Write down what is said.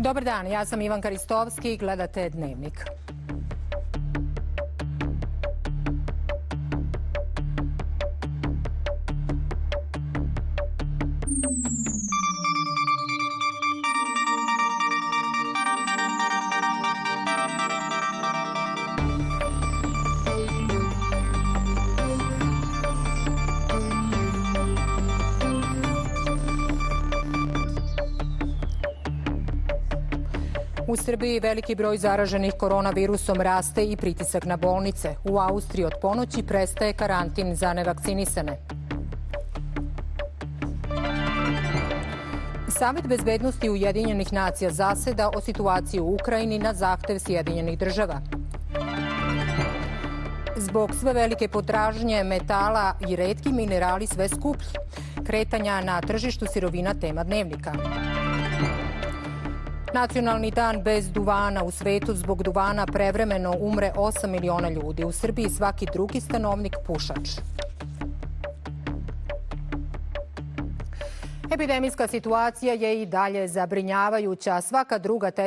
Dobar dan, ja sam Ivanka Ristovski i gledate Dnevnik. U Srbiji veliki broj zaraženih koronavirusom raste i pritisak na bolnice. U Austriji od ponoći prestaje karantin za nevakcinisane. Savet bezbednosti Ujedinjenih nacija zaseda o situaciji u Ukrajini na zahtev Sjedinjenih država. Zbog sve velike potražnje metala i retki minerali sve skuplji. Kretanja na tržištu sirovina tema Dnevnika. Nacionalni dan bez duvana. U svetu zbog duvana prevremeno umre 8 miliona ljudi. U Srbiji svaki drugi stanovnik pušač. Epidemijska situacija je i dalje zabrinjavajuća. Svaka druga